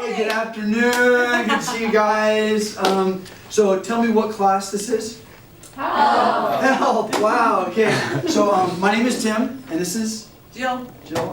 Hey, good afternoon. Good to see you guys. So tell me what class this is? Health. Wow. Okay. So my name is Tim, and this is Jill,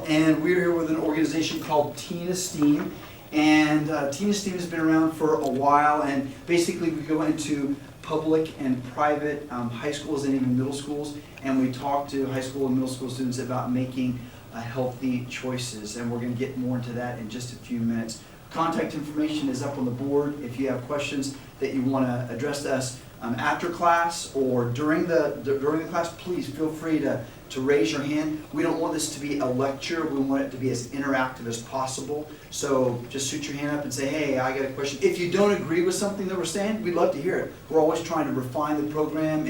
and we're here with an organization called Esteem. And Esteem has been around for a while, and basically we go into public and private high schools and even middle schools, and we talk to high school and middle school students about making healthy choices, and we're going to get more into that in just a few minutes. Contact information is up on the board if you have questions that you want to address to us after class or during the class. Please feel free to raise your hand. We don't want this to be a lecture. We want it to be as interactive as possible. So just shoot your hand up and say, hey, I got a question. If you don't agree with something that we're saying, we'd love to hear it. We're always trying to refine the program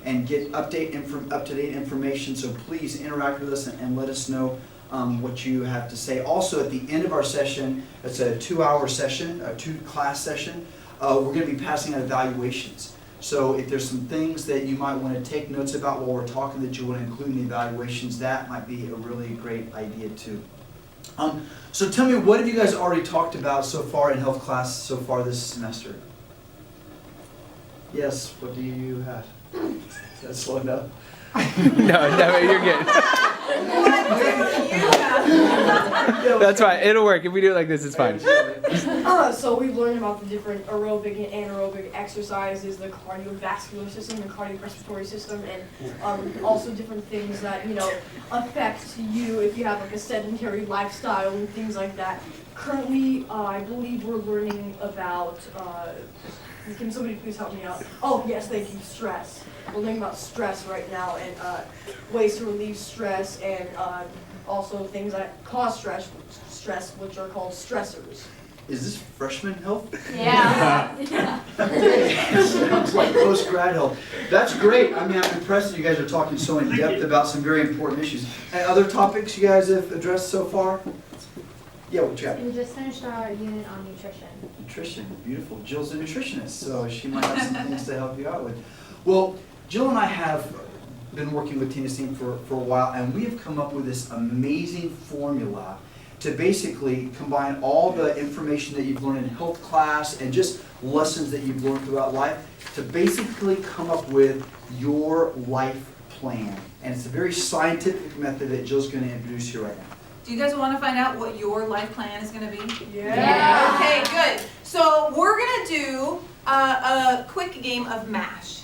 and get up-to-date information. So please interact with us and let us know what you have to say. Also, at the end of our session, it's a 2-hour session, a 2-class session, we're going to be passing out evaluations. So if there's some things that you might want to take notes about while we're talking that you want to include in the evaluations, that might be a really great idea too. So tell me, what have you guys already talked about so far in health class so far this semester? Yes, what do you have? That's slow enough. No, you're good. That's fine. It'll work. If we do it like this, it's fine. So we've learned about the different aerobic and anaerobic exercises, the cardiovascular system, the cardiorespiratory system, and also different things that, you know, affect you if you have like a sedentary lifestyle and things like that. Currently, I believe we're learning about, can somebody please help me out? Oh, yes, thank you, stress. We're learning about stress right now and ways to relieve stress and also things that cause stress, which are called stressors. Is this freshman health? Yeah. Sounds like post-grad health. That's great. I mean, I'm impressed that you guys are talking so in depth about some very important issues. And other topics you guys have addressed so far? Yeah, what you got? We just finished our unit on nutrition. Nutrition, beautiful. Jill's a nutritionist, so she might have some things to help you out with. Well, Jill and I have been working with Esteem for a while, and we have come up with this amazing formula to basically combine all the information that you've learned in health class and just lessons that you've learned throughout life to basically come up with your life plan. And it's a very scientific method that Jill's going to introduce here right now. do you guys want to find out what your life plan is going to be? Yeah. Okay, good. So we're going to do a quick game of MASH.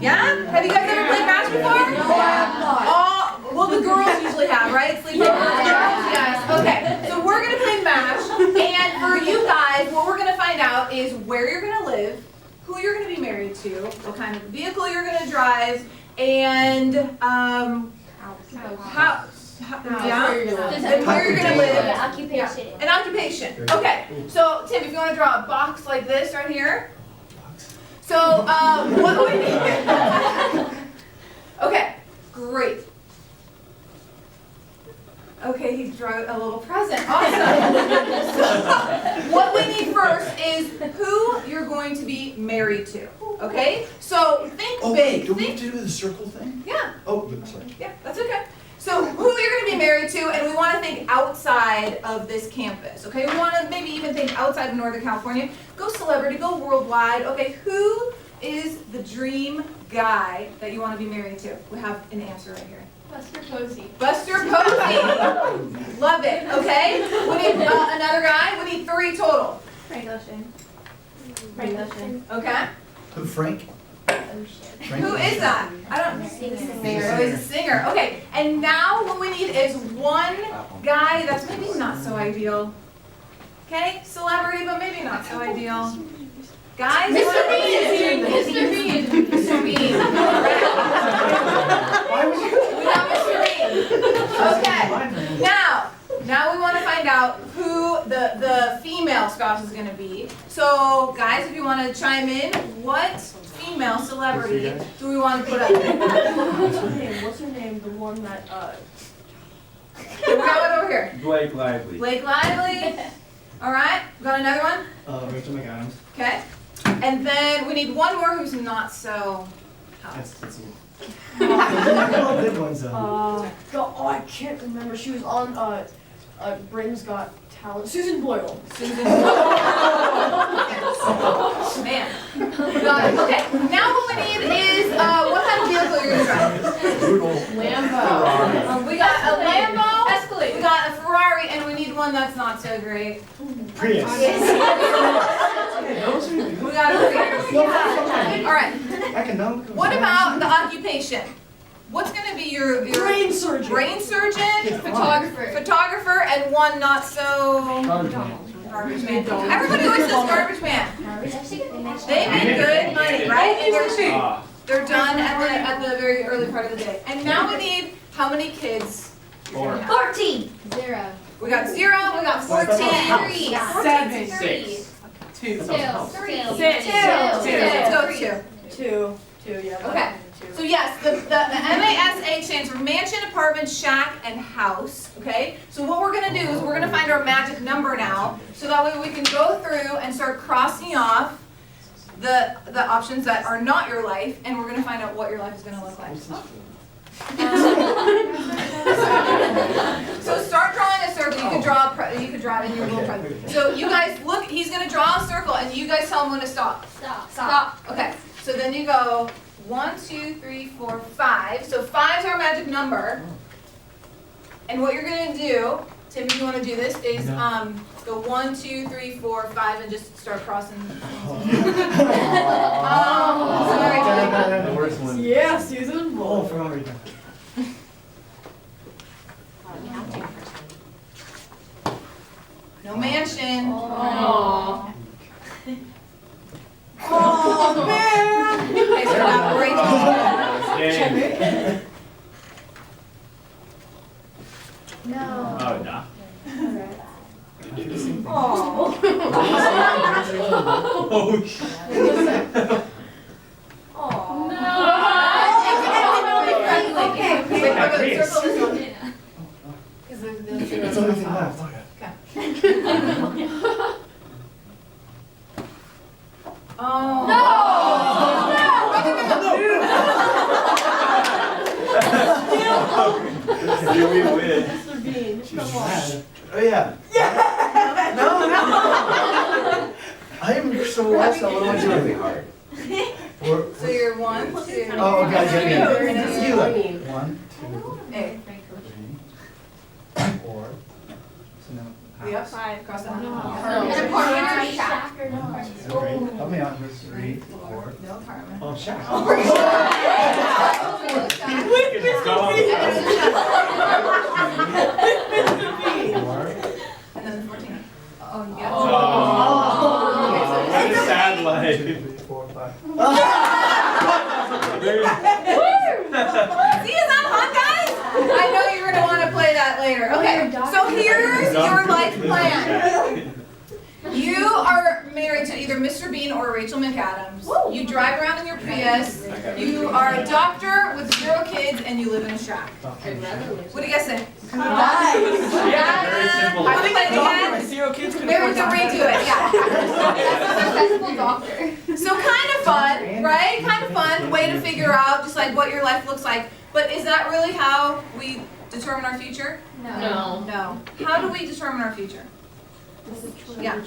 Yeah? Have you guys ever played MASH before? No, I have not. Oh, well, the girls usually have, right? Sleepovers, yes. Okay, so we're going to play MASH, and for you guys, what we're going to find out is where you're going to live, who you're going to be married to, what kind of vehicle you're going to drive, and where you're going to live. Occupation. An occupation. Okay, so Tim, if you want to draw a box like this right here. So, what do we need? Okay, great. Okay, he's drawing a little present. Awesome. So, what we need first is who you're going to be married to. Okay? So, think big. Do we have to do the circle thing? Yeah. Oh, sorry. Yeah, that's okay. So who you're going to be married to, and we want to think outside of this campus, okay? We want to maybe even think outside of Northern California. Go celebrity, go worldwide. Okay, who is the dream guy that you want to be married to? We have an answer right here. Buster Posey. Buster Posey. Love it, okay? We need another guy. We need 3 total. Frank Ocean. Okay. Who, Frank? Frank? Who is that? I don't know. Singer. Oh, he's a singer. Okay, and now what we need is one guy that's maybe not so ideal. Okay, celebrity, but maybe not so ideal. Guys, Mr. Bean. Mr. Bean. Mr. Bean. We got Mr. Bean. Okay, now we want to find out who the female spouse is going to be. So, guys, if you want to chime in, what female celebrity do we want to put up there? What's her name? The one that, We got one over here. Blake Lively. Blake Lively. All right, we got another one. Rachel McAdams. Okay. And then we need one more who's not so. That's all good ones though. I can't remember. She was on Britain's Got Talent. Susan Boyle. Susan. Man. Got it. Okay. Now what we need is what kind of vehicle you're gonna drive. Lambo. We got a Lambo, Escalade. we got a Ferrari, and we need one that's not so great. Prius. We got a Prius. All right. Economical. What about the occupation? What's gonna be your Brain surgeon. brain surgeon, photographer, and one not so garbage man? Everybody always says garbage man. They make good money, right? And they're done at the very early part of the day. And now we need how many kids? 4. 14. 0. We got 0, we got 14, 3. 7. 6. 2. 2. 6. Let's go 2. 2, yeah. Okay. So yes, the MASA stands for mansion, apartment, shack, and house, okay? So what we're gonna do is we're gonna find our magic number now, so that way we can go through and start crossing off the options that are not your life, and we're gonna find out what your life is gonna look like. So start drawing a circle. You could draw it in your little present. So you guys look, he's gonna draw a circle, and you guys tell him when to stop. Stop. Okay. So then you go 1, 2, 3, 4, 5. So 5's our magic number. And what you're gonna do, Tim, if you wanna do this, is go 1, 2, 3, 4, 5, and just start crossing. Sorry. The worst one. Yeah, Susan Oh, Boyle. Ferrari. No mansion. Aww. Oh man! Okay, so now break. No. Oh, nah. Oh, shit. Okay. Wait, Yeah, okay, Prius. circle this one. Is the That's the only thing left. Oh. Here we win. Mr. Bean, come on. Oh, yeah. No. I am so lost. I want you to be hard. So you're 1, 2. Oh, okay. You look. 1, 2, 8. 3, 4. So now. Yep. 5. Cross that. No. Help me out. Here's 3, 4. No apartment. Oh, shack. And then 14. Oh, yeah. What a sad life. 3, 4, 5. See, is that fun, guys? I know you're going to want to play that later. Okay, so here's your life plan. You are married to either Mr. Bean or Rachel McAdams. You drive around in your Prius. You are a doctor with 0 kids, and you live in a shack. What do you guys think? Very simple. I think I got 0 kids could Maybe we can redo it, yeah. Successful doctor. So kind of fun, right? Kind of fun way to figure out just like what your life looks like. But is that really how we determine our future? No. No. How do we determine our future? Yeah.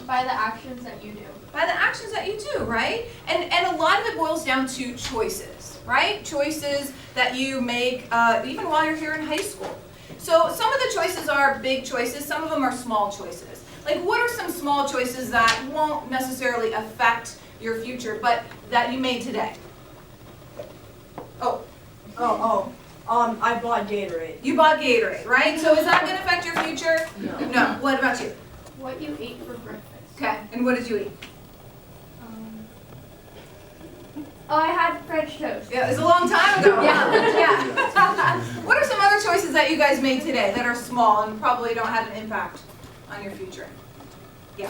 By the actions that you do. By the actions that you do, right? And a lot of it boils down to choices, right? Choices that you make even while you're here in high school. So some of the choices are big choices, some of them are small choices. Like what are some small choices that won't necessarily affect your future, but that you made today? I bought Gatorade. You bought Gatorade, right? So is that going to affect your future? No. No. What about you? What you ate for breakfast. Okay, and what did you eat? I had French toast. Yeah, it was a long time ago. Yeah. What are some other choices that you guys made today that are small and probably don't have an impact on your future? Yeah.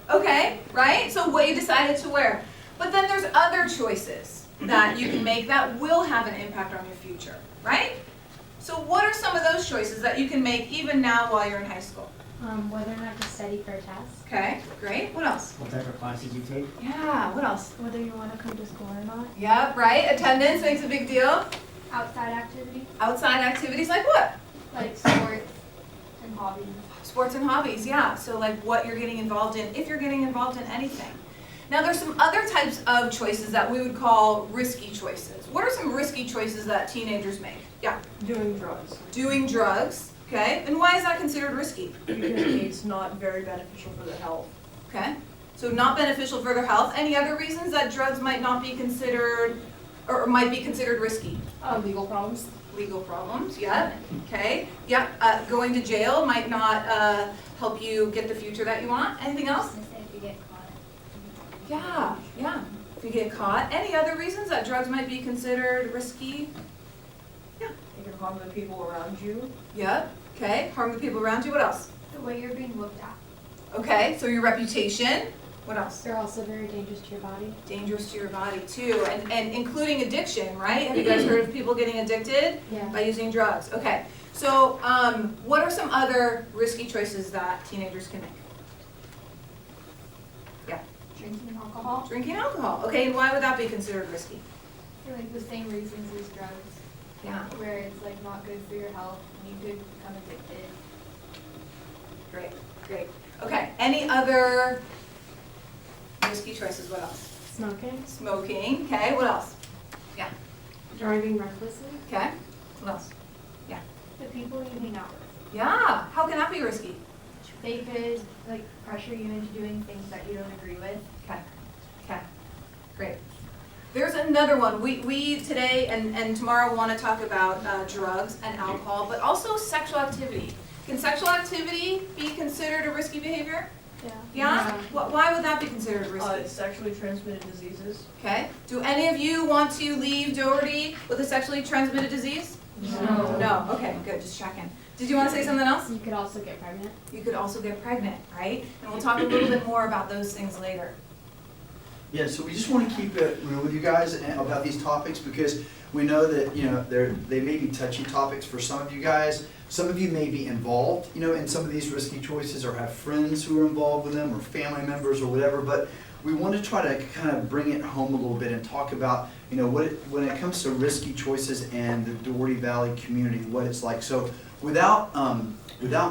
Okay, right? So what you decided to wear. But then there's other choices that you can make that will have an impact on your future, right? So what are some of those choices that you can make even now while you're in high school? Whether or not to study for a test. Okay, great. What else? What type of classes you take? Yeah, what else? Whether you want to come to school or not. Yep, right? Attendance makes a big deal. Outside activities. Outside activities like what? Like sports and hobbies. Sports and hobbies, yeah. So like what you're getting involved in, if you're getting involved in anything. Now there's some other types of choices that we would call risky choices. What are some risky choices that teenagers make? Yeah. Doing drugs. Doing drugs, okay. And why is that considered risky? Because it's not very beneficial for their health. Okay. So not beneficial for their health. Any other reasons that drugs might not be considered, or might be considered risky? Legal problems. Legal problems, yeah, okay. Yeah, going to jail might not help you get the future that you want. Anything else? If you get caught. Yeah, yeah. If you get caught. Any other reasons that drugs might be considered risky? You can harm the people around you. Yeah, okay. Harm the people around you. What else? The way you're being looked at. Okay, so your reputation. What else? They're also very dangerous to your body. Dangerous to your body too, and including addiction, right? Have you guys heard of people getting addicted Yeah. by using drugs? Okay, so what are some other risky choices that teenagers can make? Drinking alcohol. Drinking alcohol. Okay, and why would that be considered risky? For like the same reasons as drugs, Yeah, where it's like not good for your health and you could become addicted. great, great. Okay, any other risky choices? What else? Smoking. Smoking. Okay, what else? Driving recklessly. Okay, what else? The people you hang out with. Yeah, how can that be risky? They could like pressure you into doing things that you don't agree with. Okay, great. There's another one. We today and tomorrow want to talk about drugs and alcohol, but also sexual activity. Can sexual activity be considered a risky behavior? Yeah. Yeah? Why would that be considered risky? Sexually transmitted diseases. Okay. Do any of you want to leave Doherty with a sexually transmitted disease? No. No. Okay, good. Just checking. Did you want to say something else? You could also get pregnant. You could also get pregnant, right? And we'll talk a little bit more about those things later. Yeah, so we just want to keep it real with you guys about these topics because we know that, they may be touchy topics for some of you guys. Some of you may be involved, in some of these risky choices or have friends who are involved with them or family members or whatever, but we want to try to kind of bring it home a little bit and talk about, when it comes to risky choices and the Doherty Valley community, what it's like. So without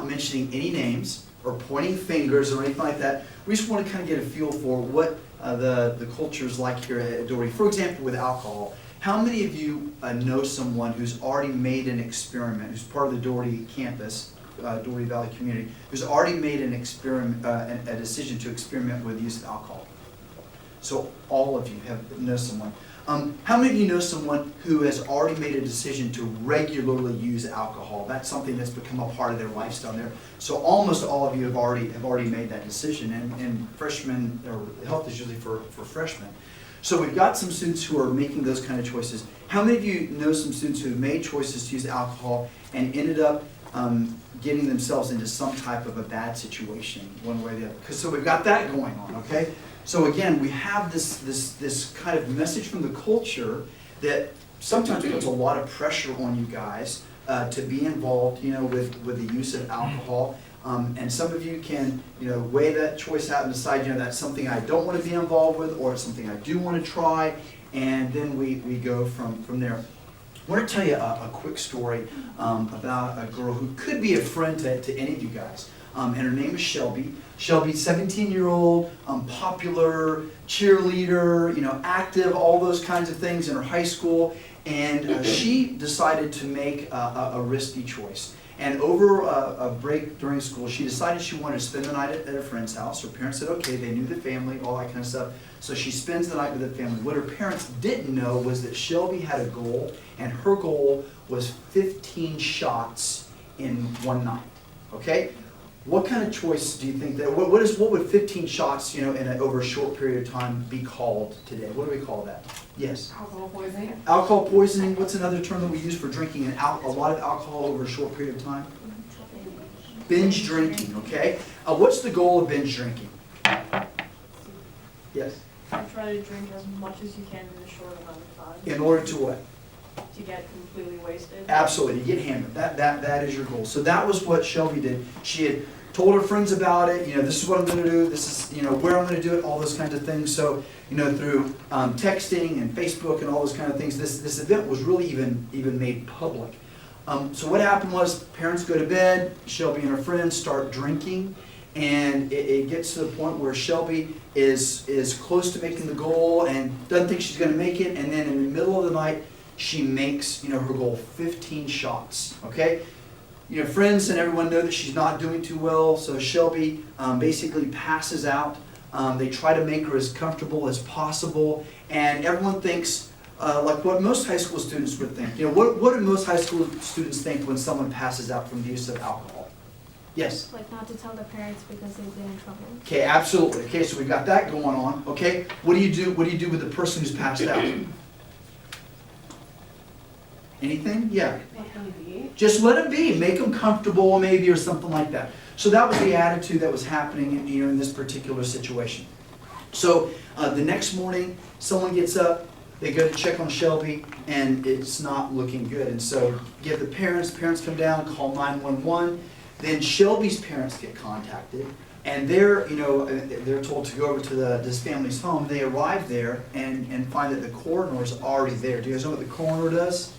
mentioning any names or pointing fingers or anything like that, we just want to kind of get a feel for what the culture is like here at Doherty. For example, with alcohol, how many of you know someone who's already made an experiment, who's part of the Doherty campus, Doherty Valley community, who's already made an experiment, a decision to experiment with the use of alcohol? So all of you know someone. How many of you know someone who has already made a decision to regularly use alcohol? That's something that's become a part of their lifestyle there. So almost all of you have already made that decision, and freshmen, or health is usually for freshmen. So we've got some students who are making those kind of choices. How many of you know some students who have made choices to use alcohol and ended up getting themselves into some type of a bad situation, one way or the other? So we've got that going on, okay? So again, we have this kind of message from the culture that sometimes puts a lot of pressure on you guys to be involved, with the use of alcohol. And some of you can, weigh that choice out and decide, that's something I don't want to be involved with, or it's something I do want to try, and then we go from there. I want to tell you a quick story about a girl who could be a friend to any of you guys. And her name is Shelby. Shelby, 17-year-old, popular, cheerleader, active, all those kinds of things in her high school. And she decided to make a risky choice. And over a break during school, she decided she wanted to spend the night at a friend's house. Her parents said, okay, they knew the family, all that kind of stuff. So she spends the night with the family. What her parents didn't know was that Shelby had a goal, and her goal was 15 shots in one night, okay? What kind of choice do you think that, what would 15 shots, over a short period of time be called today? What do we call that? Yes? Alcohol poisoning. Alcohol poisoning, what's another term that we use for drinking a lot of alcohol over a short period of time? Binge drinking, okay? What's the goal of binge drinking? Yes? Try to drink as much as you can in a short amount of time. In order to what? To get completely wasted. Absolutely, you get hammered. That is your goal. So that was what Shelby did. She had told her friends about it. This is what I'm going to do. This is, where I'm going to do it. All those kinds of things. So, through texting and Facebook and all those kind of things, this event was really even made public. So what happened was, parents go to bed, Shelby and her friends start drinking, and it gets to the point where Shelby is close to making the goal and doesn't think she's going to make it, and then in the middle of the night, she makes, her goal, 15 shots, okay? Friends and everyone know that she's not doing too well, so Shelby basically passes out. They try to make her as comfortable as possible, and everyone thinks, like what most high school students would think. What do most high school students think when someone passes out from the use of alcohol? Yes? Like not to tell the parents because they've been in trouble. Okay, absolutely. Okay, so we've got that going on. Okay, what do you do? What do you do with the person who's passed out? Anything? Yeah. Just let them be. Make them comfortable, maybe, or something like that. So that was the attitude that was happening in this particular situation. So the next morning, someone gets up. They go to check on Shelby, and it's not looking good. And so give the parents come down, call 911. Then Shelby's parents get contacted, and they're told to go over to this family's home. They arrive there and find that the coroner's already there. Do you guys know what the coroner does?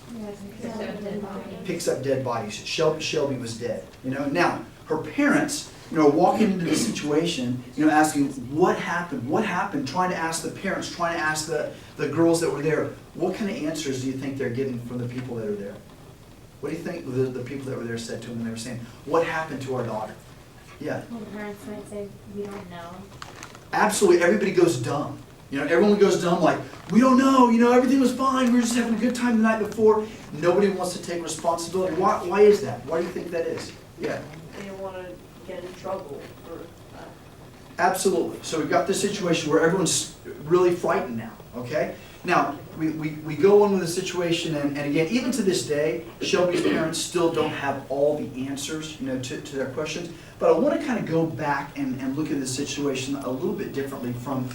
Picks up dead bodies. Shelby was dead. Now her parents, walking into the situation, asking what happened, trying to ask the parents, trying to ask the girls that were there. What kind of answers do you think they're getting from the people that are there? What do you think the people that were there said to them when they were saying, what happened to our daughter? Yeah. Well, the parents might say, we don't know. Absolutely, everybody goes dumb. Everyone goes dumb like, we don't know, everything was fine, we were just having a good time the night before. Nobody wants to take responsibility. Why is that? Why do you think that is? Yeah. They don't want to get in trouble for that. Absolutely. So we've got this situation where everyone's really frightened now, okay? Now, we go on with the situation, and again, even to this day, Shelby's parents still don't have all the answers, to their questions. But I want to kind of go back and look at the situation a little bit differently from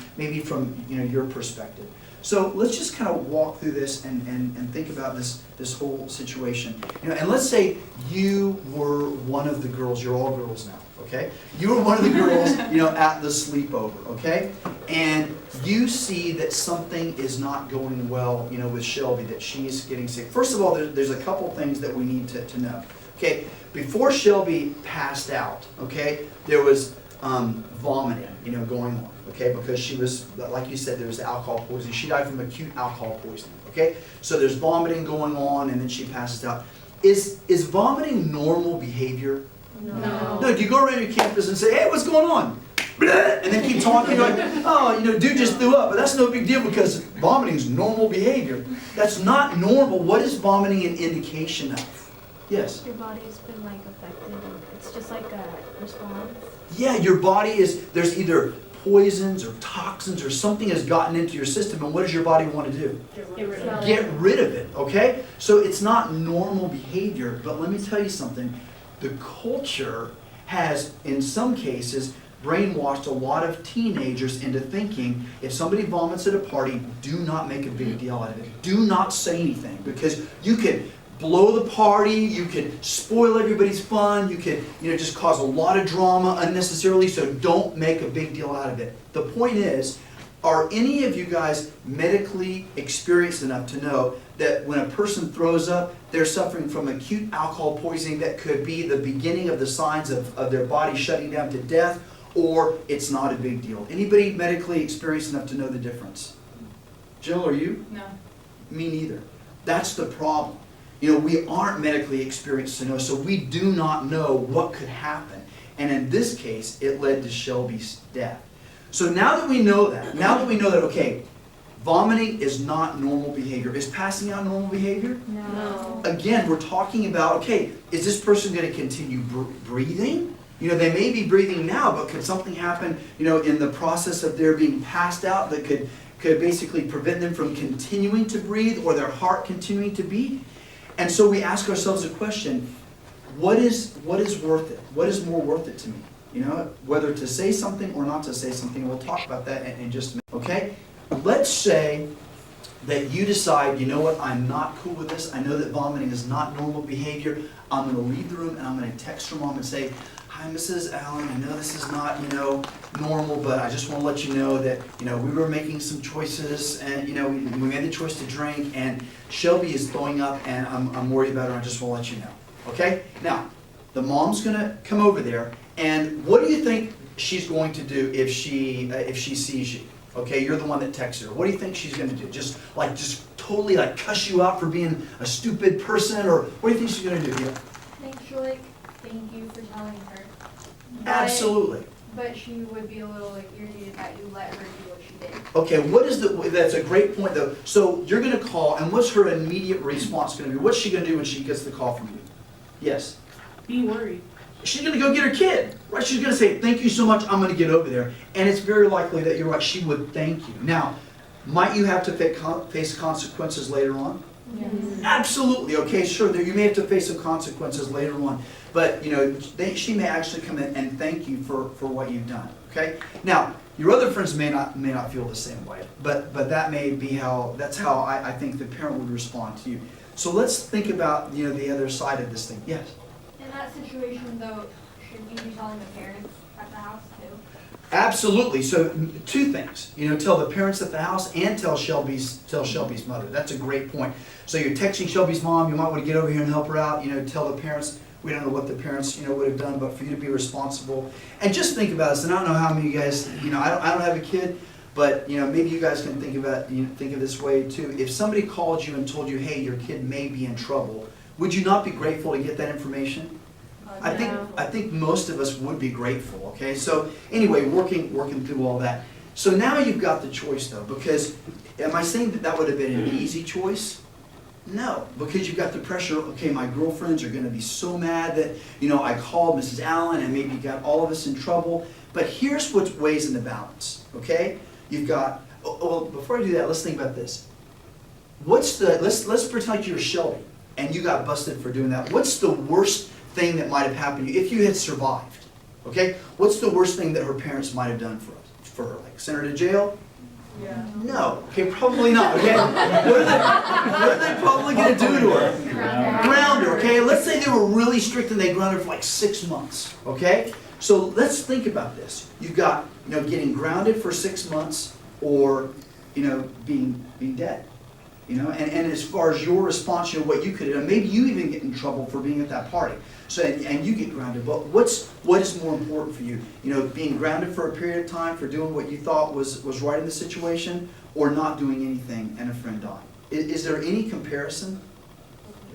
your perspective. So let's just kind of walk through this and think about this whole situation. And let's say you were one of the girls. You're all girls now, okay? You were one of the girls, at the sleepover, okay? And you see that something is not going well, with Shelby, that she's getting sick. First of all, there's a couple things that we need to know. Okay, before Shelby passed out, okay, there was vomiting, going on, okay, because she was, like you said, there was alcohol poisoning. She died from acute alcohol poisoning, okay? So there's vomiting going on, and then she passes out. Is vomiting normal behavior? No. No, do you go around your campus and say, hey, what's going on? And then keep talking, like, oh, dude just threw up. But that's no big deal because vomiting is normal behavior. That's not normal. What is vomiting an indication of? Yes? Your body's been affected. It's just like a response. Yeah, your body there's either poisons or toxins or something has gotten into your system, and what does your body want to do? Get rid of it. Get rid of it, okay? So it's not normal behavior, but let me tell you something. The culture has, in some cases, brainwashed a lot of teenagers into thinking if somebody vomits at a party, do not make a big deal out of it. Do not say anything, because you could blow the party, you could spoil everybody's fun, you could just cause a lot of drama unnecessarily, so don't make a big deal out of it. The point is, are any of you guys medically experienced enough to know that when a person throws up, they're suffering from acute alcohol poisoning that could be the beginning of the signs of their body shutting down to death, or it's not a big deal? Anybody medically experienced enough to know the difference? Jill, are you? No. Me neither. That's the problem. We aren't medically experienced to know, so we do not know what could happen. And in this case, it led to Shelby's death. So now that we know that, okay, vomiting is not normal behavior. Is passing out normal behavior? No. Again, we're talking about, okay, is this person going to continue breathing? They may be breathing now, but could something happen, in the process of their being passed out that could basically prevent them from continuing to breathe or their heart continuing to beat? And so we ask ourselves a question, what is worth it? What is more worth it to me? Whether to say something or not to say something. We'll talk about that in just a minute, okay? Let's say that you decide, I'm not cool with this. I know that vomiting is not normal behavior. I'm going to leave the room and I'm going to text your mom and say, hi, Mrs. Allen, I know this is not, normal, but I just want to let you know that, we were making some choices and, we made the choice to drink and Shelby is throwing up and I'm worried about her. I just want to let you know. Okay? Now, the mom's going to come over there and what do you think she's going to do if she sees you? Okay, you're the one that texted her. What do you think she's going to do? Just totally cuss you out for being a stupid person, or what do you think she's going to do? Yeah. I think she'll thank you for telling her. Absolutely. But she would be a little irritated that you let her do what she did. Okay, that's a great point though. So you're going to call, and what's her immediate response going to be? What's she going to do when she gets the call from you? Yes. Be worried. She's going to go get her kid, right? She's going to say, thank you so much, I'm going to get over there. And it's very likely that you're right, she would thank you. Now, might you have to face consequences later on? Yes. Absolutely, okay, sure, you may have to face some consequences later on. But, she may actually come in and thank you for what you've done, okay? Now, your other friends may not feel the same way, but that may be that's how I think the parent would respond to you. So let's think about, the other side of this thing. Yes? In that situation, though, should you be telling the parents at the house too? Absolutely. So two things. Tell the parents at the house and tell Shelby's mother. That's a great point. So you're texting Shelby's mom. You might want to get over here and help her out. Tell the parents. We don't know what the parents would have done, but for you to be responsible and just think about this. And I don't know how many of you guys. I don't have a kid, but maybe you guys can think of this way too. If somebody called you and told you, hey, your kid may be in trouble, would you not be grateful to get that information? I think most of us would be grateful, okay? So anyway, working through all that. So now you've got the choice though, because am I saying that would have been an easy choice? No, because you've got the pressure, okay, my girlfriends are gonna be so mad that, I called Mrs. Allen and maybe got all of us in trouble. But here's what weighs in the balance, okay? You've got, well, before I do that, let's think about this. Let's pretend you're Shelby and you got busted for doing that. What's the worst thing that might have happened to you if you had survived? Okay, what's the worst thing that her parents might have done for her? Like send her to jail? Yeah. No. Okay, probably not. Okay, what are they probably going to do to her? Ground her. Okay, let's say they were really strict and they grounded her for like 6 months. Okay, so let's think about this. You've got getting grounded for 6 months, or being dead. And as far as your response, what you could have done, maybe you even get in trouble for being at that party. So and you get grounded. But what is more important for you? Being grounded for a period of time for doing what you thought was right in the situation, or not doing anything and a friend dying? Is there any comparison?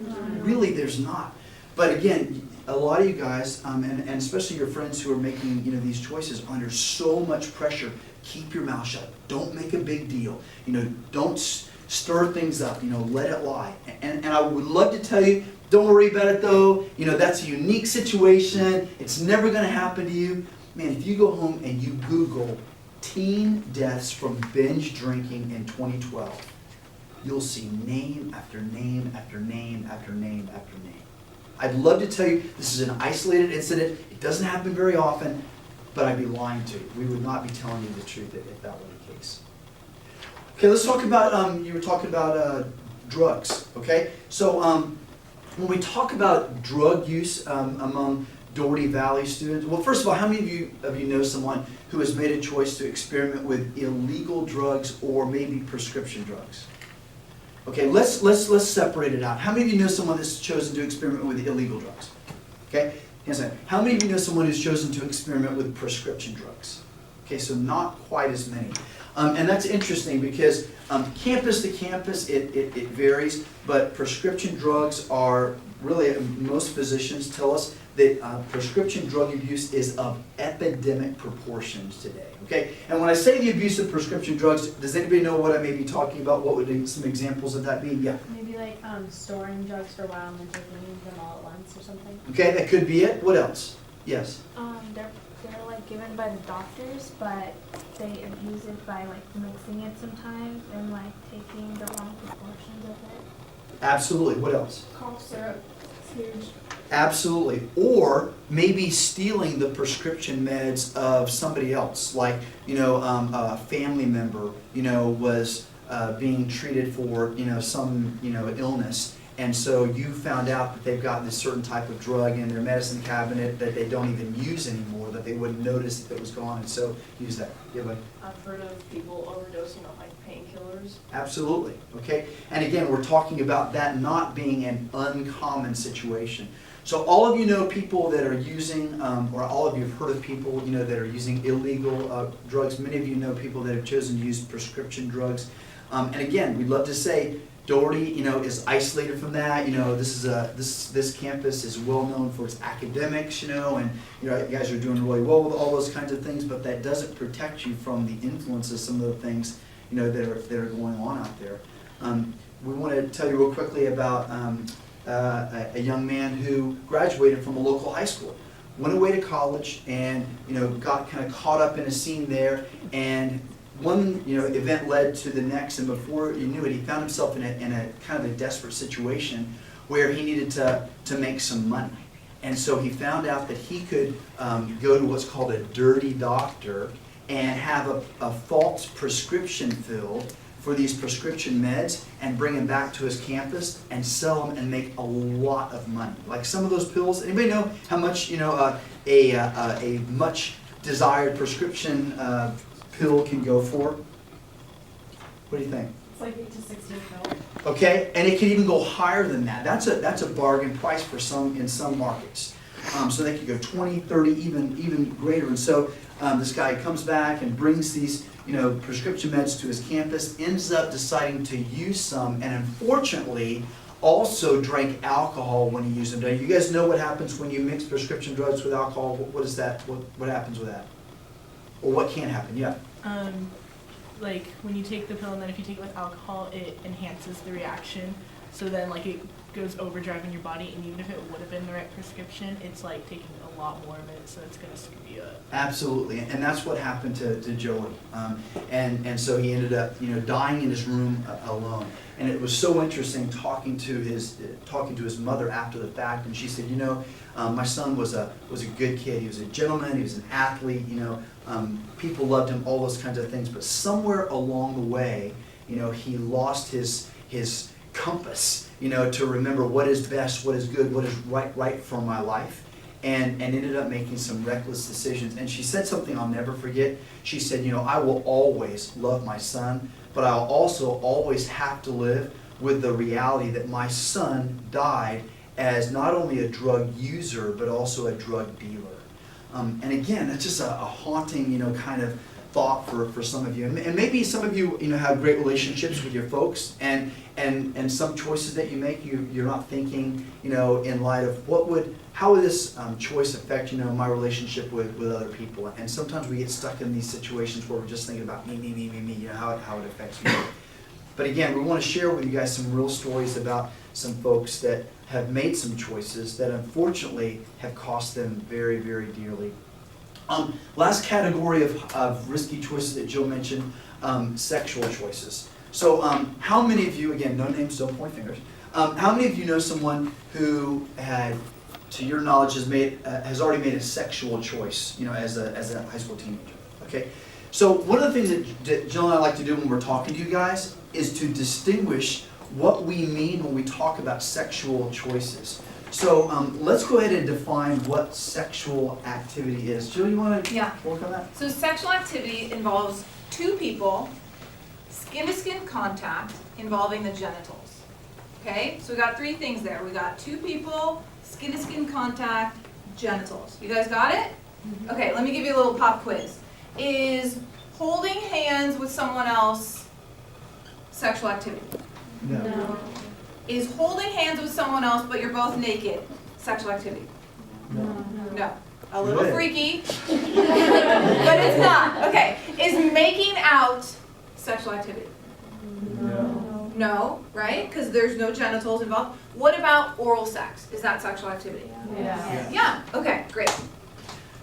No. Really, there's not. But again, a lot of you guys, and especially your friends who are making these choices under so much pressure, keep your mouth shut. Don't make a big deal. Don't stir things up, let it lie. And I would love to tell you, don't worry about it though, that's a unique situation, it's never going to happen to you. Man, if you go home and you Google teen deaths from binge drinking in 2012, you'll see name after name after name after name after name. I'd love to tell you this is an isolated incident, it doesn't happen very often, but I'd be lying to you. We would not be telling you the truth if that were the case. Okay, let's talk about, you were talking about drugs, okay? So when we talk about drug use among Doherty Valley students, well, first of all, how many of you know someone who has made a choice to experiment with illegal drugs or maybe prescription drugs? Okay, let's separate it out. How many of you know someone that's chosen to experiment with illegal drugs? Okay, how many of you know someone who's chosen to experiment with prescription drugs? Okay, so not quite as many. And that's interesting because campus to campus, it varies, but prescription drugs are really, most physicians tell us that prescription drug abuse is of epidemic proportions today, okay? And when I say the abuse of prescription drugs, does anybody know what I may be talking about? What would some examples of that be? Yeah. Maybe like storing drugs for a while and then taking them all at once or something. Okay, that could be it. What else? Yes. They're like given by the doctors, but they abuse it by like mixing it sometimes and like taking the wrong proportions of it. Absolutely. What else? Cough syrup. It's huge. Absolutely. Or maybe stealing the prescription meds of somebody else, like a family member was being treated for some illness, and so you found out that they've got this certain type of drug in their medicine cabinet that they don't even use anymore, that they wouldn't notice if it was gone, and so use that. Yeah, buddy? I've heard of people overdosing on like painkillers. Absolutely, okay? And again, we're talking about that not being an uncommon situation. So all of you know people that are using, or all of you have heard of people, you know, that are using illegal drugs. Many of you know people that have chosen to use prescription drugs. And again, we'd love to say Doherty, you know, is isolated from that. You know, this campus is well known for its academics, you know, and you know, you guys are doing really well with all those kinds of things. But that doesn't protect you from the influence of some of the things, you know, that are going on out there. We want to tell you real quickly about a young man who graduated from a local high school, went away to college, and you know, got kind of caught up in a scene there, and one, you know, event led to the next, and before you knew it, he found himself in a kind of a desperate situation where he needed to make some money. And so he found out that he could go to what's called a dirty doctor and have a false prescription filled for these prescription meds and bring them back to his campus and sell them and make a lot of money. Like some of those pills, anybody know how much, you know, a much desired prescription pill can go for? What do you think? It's like 8 to 16 mil. Okay, and it can even go higher than that. That's a bargain price for some in some markets. So they could go 20, 30, even greater. And so this guy comes back and brings these, you know, prescription meds to his campus, ends up deciding to use some, and unfortunately also drank alcohol when he used them. Now, you guys know what happens when you mix prescription drugs with alcohol? What is that? What happens with that? Or what can happen? Yeah. Like when you take the pill and then if you take it with alcohol, it enhances the reaction. So then like it goes overdrive in your body, and even if it would have been the right prescription, it's like taking a lot more of it, so it's going to screw you up. Absolutely, and that's what happened to Joey. And so he ended up, you know, dying in his room alone. And it was so interesting talking to his mother after the fact, and she said, you know, my son was a good kid. He was a gentleman. He was an athlete. You know, people loved him. All those kinds of things. But somewhere along the way, you know, he lost his compass, you know, to remember what is best, what is good, what is right for my life, and ended up making some reckless decisions. And she said something I'll never forget. She said, you know, I will always love my son, but I'll also always have to live with the reality that my son died as not only a drug user, but also a drug dealer. And again, that's just a haunting, you know, kind of thought for some of you. And maybe some of you, you know, have great relationships with your folks, and some choices that you make, you're not thinking, you know, in light of how would this choice affect, you know, my relationship with other people. And sometimes we get stuck in these situations where we're just thinking about me, you know, how it affects me. But again, we want to share with you guys some real stories about some folks that have made some choices that unfortunately have cost them very, very dearly. Last category of risky choices that Jill mentioned, sexual choices. So how many of you, again, no names, don't point fingers, how many of you know someone who had, to your knowledge, has already made a sexual choice, you know, as a high school teenager? Okay. So one of the things that Jill and I like to do when we're talking to you guys is to distinguish what we mean when we talk about sexual choices. So let's go ahead and define what sexual activity is. Jill, you want to work on that? So sexual activity involves two people, skin-to-skin contact involving the genitals. Okay, so we got three things there. We got two people, skin-to-skin contact, genitals. You guys got it? Mm-hmm. Okay, let me give you a little pop quiz. Is holding hands with someone else sexual activity? No. Is holding hands with someone else but you're both naked sexual activity? No. A little freaky, but it's not. Okay. Is making out sexual activity? No, right? Because there's no genitals involved. What about oral sex? Is that sexual activity? Yeah. Okay, great.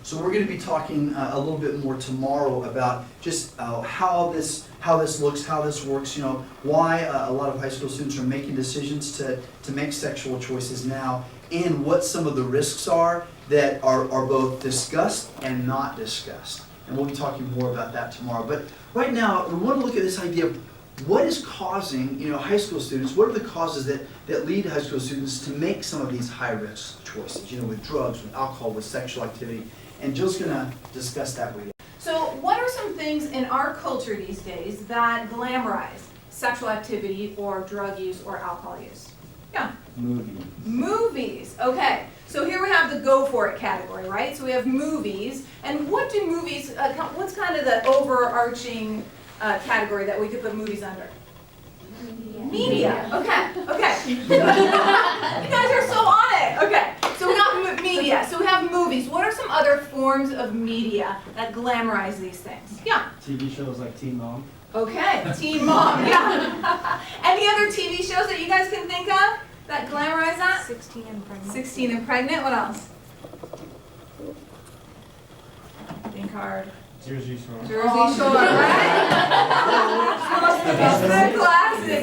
So we're going to be talking a little bit more tomorrow about just how this looks, how this works, you know, why a lot of high school students are making decisions to make sexual choices now, and what some of the risks are that are both discussed and not discussed. And we'll be talking more about that tomorrow. But right now, we want to look at this idea of what is causing, high school students, what are the causes that lead high school students to make some of these high-risk choices, with drugs, with alcohol, with sexual activity? And Jill's gonna discuss that with you. So what are some things in our culture these days that glamorize sexual activity or drug use or alcohol use? Yeah. Movies, okay. So here we have the go for it category, right? So we have movies, and what do movies, what's kind of the overarching category that we could put movies under? Media. Okay. You guys are so on it. Okay, so we got media. So we have movies. What are some other forms of media that glamorize these things? Yeah. TV shows like Teen Mom. Okay, Teen Mom. Yeah. Any other TV shows that you guys can think of that glamorize that? 16 and pregnant. 16 and pregnant. What else? Think hard. Jersey Shore. Jersey Shore, right?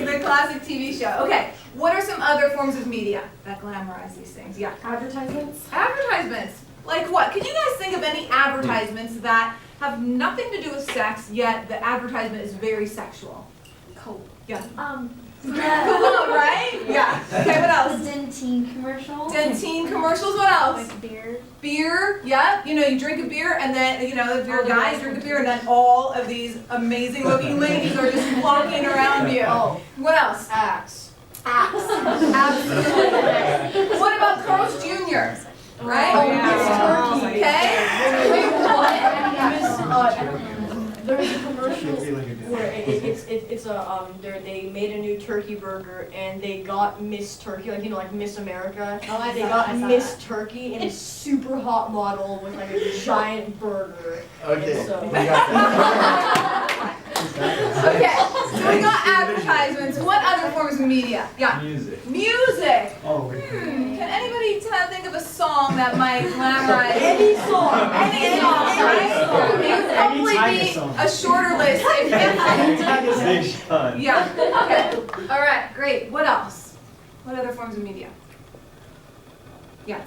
the classic TV show. Okay, what are some other forms of media that glamorize these things? Yeah. Advertisements. Advertisements. Like what? Can you guys think of any advertisements that have nothing to do with sex, yet the advertisement is very sexual? Coke. Yeah. The Cologne, right? Yeah. Okay, what else? Dentyne commercial. Dentyne commercials, what else? Like beer. Beer, yeah. You drink a beer and then, if your guys drink a beer and then all of these amazing looking ladies are just walking around you. Oh. What else? Axe. Axe. Absolutely. What about Carl's Jr.? Right? Oh, yeah. Turkey. Okay? Wait, what? There's a commercial where it's a they made a new turkey burger and they got Miss Turkey, like Miss America. They got Miss Turkey and a super hot model with like a giant burger. Okay. So, Okay, so we got advertisements. What other forms of media? Yeah. Music. Music. Oh, Can anybody think of a song that might glamorize? any song. Any song, right? It would probably Tiger be song. a shorter list. Big Sean. Yeah, okay. All right, great. What else? What other forms of media? Yeah.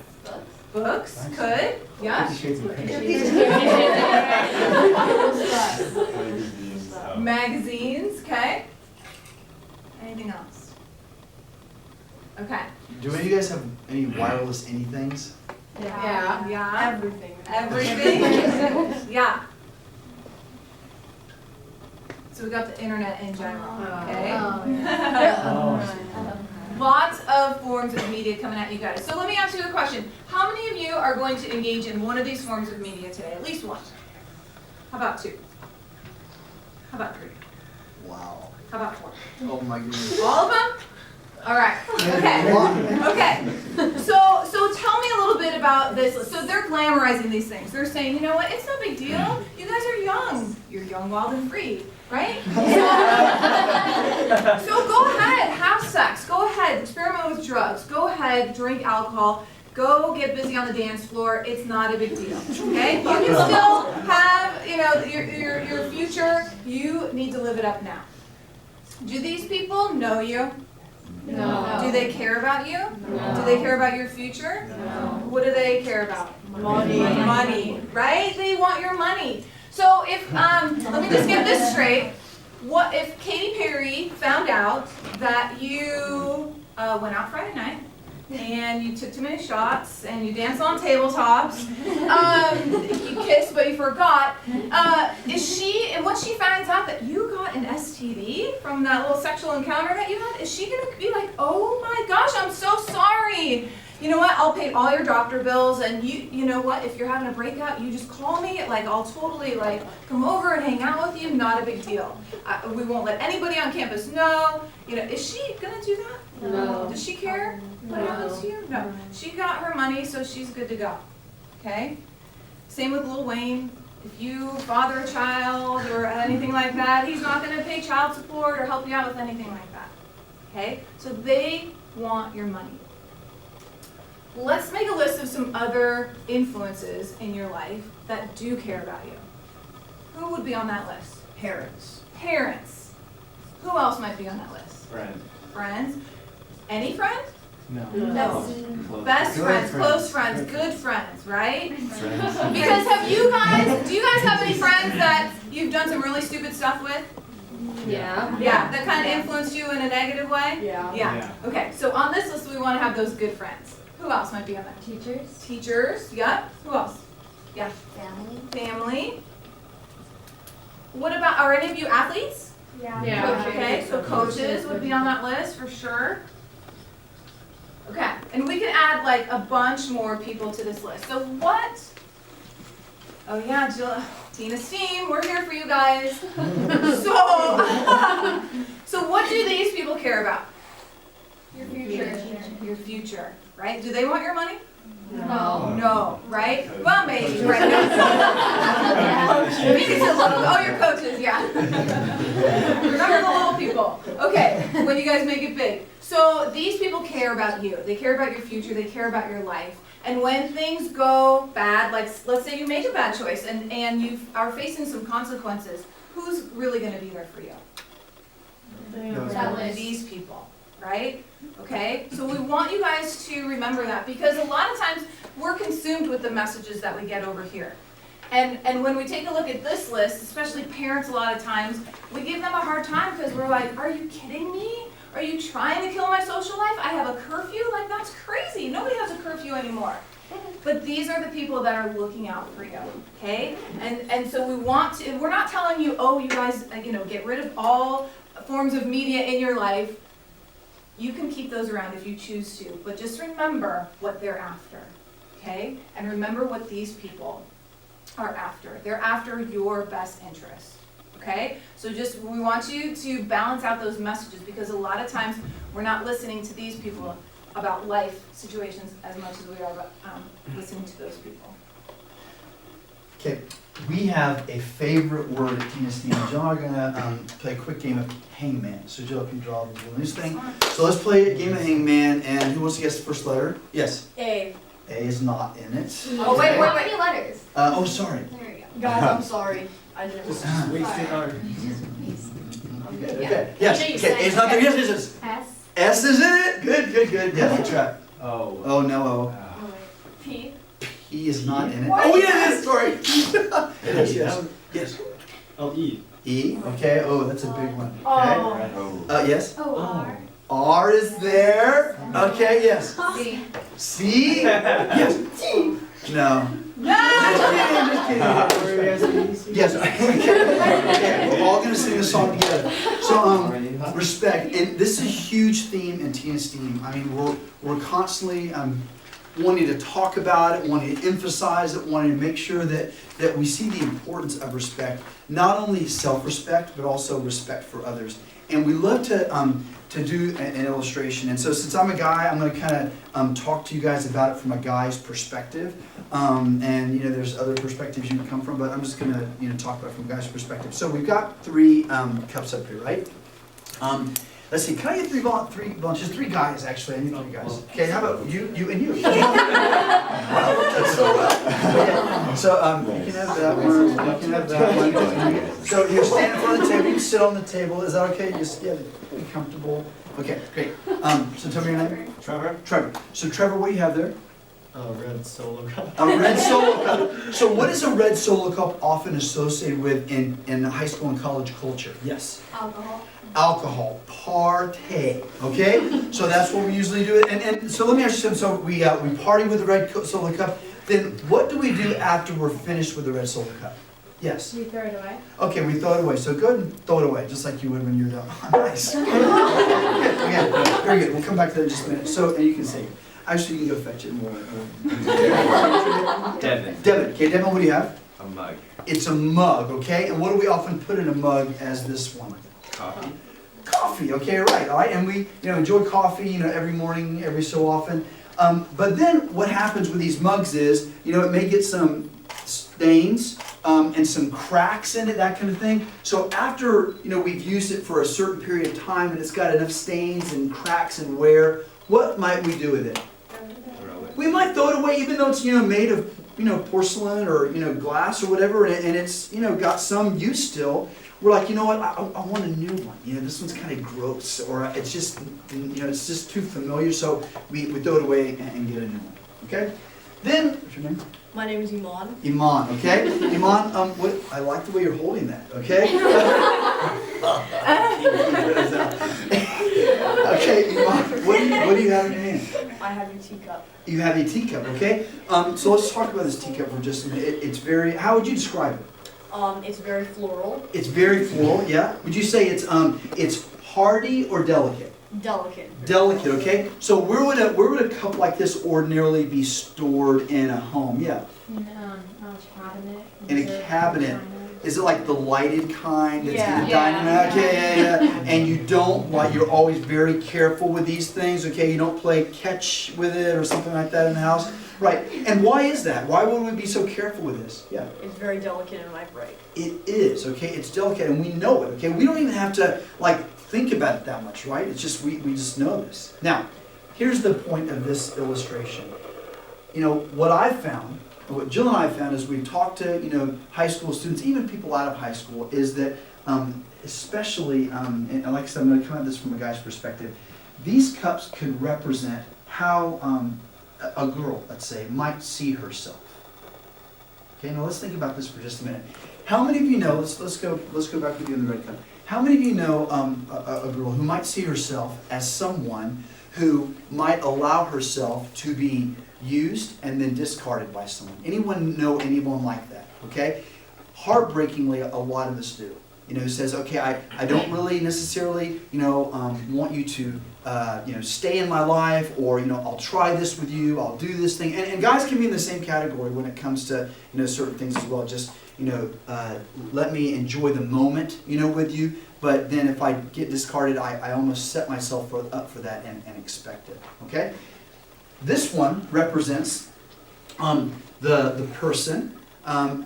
Books, could, yeah. Magazines, okay. Anything else? Okay. Do any of you guys have any wireless anythings? Yeah. Everything. Everything? Yeah. So we got the internet in general, okay? Oh. Lots of forms of media coming at you guys. So let me ask you a question. How many of you are going to engage in one of these forms of media today? At least one. How about two? How about three? Wow. How about four? Oh my goodness. All of them? All right. Okay. Okay. So tell me a little bit about this. So they're glamorizing these things. They're saying, you know what? It's no big deal. You guys are young. You're young, wild, and free, right? So go ahead, have sex. Go ahead, experiment with drugs. Go ahead, drink alcohol. Go get busy on the dance floor. It's not a big deal. Okay? You can still have, your future. You need to live it up now. Do these people know you? No. Do they care about you? No. Do they care about your future? No. What do they care about? Money. Money, right? They want your money. So if, let me just get this straight. What if Katy Perry found out that you went out Friday night and you took too many shots and you danced on tabletops, you kissed but you forgot, and when she finds out that you got an STD from that little sexual encounter that you had, is she gonna be like, oh my gosh, I'm so sorry. You know what, I'll pay all your doctor bills, and you know what, if you're having a breakout, you just call me, I'll totally come over and hang out with you, not a big deal. We won't let anybody on campus know. Is she gonna do that? No. Does she care what happens to you? No. She got her money, so she's good to go. Okay? Same with Lil Wayne. If you father a child or anything like that, he's not gonna pay child support or help you out with anything like that. Okay? So they want your money. Let's make a list of some other influences in your life that do care about you. Who would be on that list? Parents. Parents. Who else might be on that list? Friends. Friends. Any friend? No. Best Good friends, friends. close friends, good friends, right? Friends. Because do you guys have any friends that you've done some really stupid stuff with? Yeah. Yeah, that kind of influenced you in a negative way? Yeah. Yeah. Okay, so on this list, we want to have those good friends. Who else might be on that? Teachers, Teachers, yep. Who else? Yeah. family. Family. What about, are any of you athletes? Yeah. Yeah. Okay, so coaches would be on that list for sure. Okay, and we can add like a bunch more people to this list. So what? Oh yeah, Jill, Teen Esteem, we're here for you guys. So what do these people care about? Your future. Your future, right? Do they want your money? No. No, right? Well, maybe, right? Maybe it's a little, oh, your coaches, yeah. Remember the little people. Okay, when you guys make it big. So these people care about you. They care about your future. They care about your life. And when things go bad, like let's say you make a bad choice and you are facing some consequences, who's really going to be there for you? That list. These people, right? Okay, so we want you guys to remember that because a lot of times we're consumed with the messages that we get over here. And when we take a look at this list, especially parents a lot of times, we give them a hard time because we're like, are you kidding me? Are you trying to kill my social life? I have a curfew? Like, that's crazy. Nobody has a curfew anymore. But these are the people that are looking out for you, okay? And so we want to, we're not telling you, oh, you guys, get rid of all forms of media in your life. You can keep those around if you choose to, but just remember what they're after, okay? And remember what these people are after. They're after your best interest. Okay, so we want you to balance out those messages because a lot of times we're not listening to these people about life situations as much as we are about listening to those people. Okay, we have a favorite word at Teen Esteem. Jill and I are gonna play a quick game of Hangman. So Jill can draw the loose thing. So let's play a game of Hangman, and who wants to guess the first letter? Yes. A. A is not in it. Oh, wait. How many letters? Oh, sorry. There you go. Guys, I'm sorry. I didn't. Just wasting our. Okay. Yes. Okay. It's not there. Yes. Yes. S. S is in it. Good. Yeah. Good try. Oh. Oh no. P. P is not in it. What? Oh yeah, it is. Sorry. It is. Yes. Yes. Oh, E. E. Okay. Oh, that's a big one. Okay. Oh. Yes. O R. R is there. Okay. Yes. C. C. Yes. No. Just kidding. Yes. Okay. We're all gonna sing this song together. So respect, and this is a huge theme in Teen Esteem. I mean, we're constantly wanting to talk about it, wanting to emphasize it, wanting to make sure that we see the importance of respect, not only self-respect but also respect for others. And we love to do an illustration. And so since I'm a guy, I'm going to kind of talk to you guys about it from a guy's perspective. And there's other perspectives you can come from, but I'm just going to talk about it from a guy's perspective. So we've got three cups up here, right? Let's see. Can I get three bunches? Three guys, actually. I need three guys. Okay. How about you and you? Wow, that's so well. So you can have that one. You can have that one. So you stand in front of the table. You sit on the table. Is that okay? Just be comfortable. Okay, great. So tell me your name. Trevor. Trevor. So Trevor, what do you have there? Red Solo Cup. A red Solo cup. So what is a red Solo cup often associated with in high school and college culture? Yes. Alcohol. Alcohol, partay, okay? So that's what we usually do. And so let me ask you something. So we party with the red Solo cup. Then what do we do after we're finished with the red Solo cup? Yes. We throw it away. Okay, we throw it away. So go ahead and throw it away, just like you would when you're done. Nice. Okay, very good. We'll come back to that in just a minute. So, and you can say, actually, you can go fetch it more. Devin. Devin. Okay, Devin, what do you have? A mug. It's a mug, okay? And what do we often put in a mug as this one? Coffee. Coffee, okay, right, all right, and we, enjoy coffee, every morning, every so often. But then what happens with these mugs is, it may get some stains and some cracks in it, that kind of thing. So after, we've used it for a certain period of time and it's got enough stains and cracks and wear, what might we do with it? Throw it. We might throw it away even though it's, made of, porcelain or, glass or whatever, and it's, got some use still. We're like, you know what, I want a new one. This one's kind of gross, or it's just, it's just too familiar, so we throw it away and get a new one, okay? Then, what's your name? My name is Iman. Iman, okay? Iman, I like the way you're holding that, okay? Okay, Iman, what do you have in your hand? I have a teacup. You have a teacup, okay? So let's talk about this teacup for just a minute. It's very, how would you describe it? It's very floral. It's very floral, yeah? Would you say it's hardy or delicate? Delicate. Delicate, okay? So where would a cup like this ordinarily be stored in a home? Yeah. In a cabinet. In a cabinet. Is it like the lighted kind that's in the Yeah. dining room? Okay, yeah. And you don't, like, you're always very careful with these things, okay? You don't play catch with it or something like that in the house? Right. And why is that? Why would we be so careful with this? Yeah. It's very delicate and upright. It is, okay? It's delicate and we know it, okay? We don't even have to, like, think about it that much, right? It's just, we just know this. Now, here's the point of this illustration. You know, what I've found, what Jill and I found as we've talked to, you know, high school students, even people out of high school, is that especially, and like I said, I'm going to come at this from a guy's perspective, these cups could represent how a girl, let's say, might see herself. Okay, now let's think about this for just a minute. How many of you know, let's go back with you in the red cup. How many of you know a girl who might see herself as someone who might allow herself to be used and then discarded by someone? Anyone know anyone like that? Okay? Heartbreakingly, a lot of us do. You know, who says, okay, I don't really necessarily, you know, want you to, you know, stay in my life, or, you know, I'll try this with you, I'll do this thing. And guys can be in the same category when it comes to, you know, certain things as well. Just, you know, let me enjoy the moment, you know, with you. But then if I get discarded, I almost set myself up for that and expect it. Okay? This one represents the person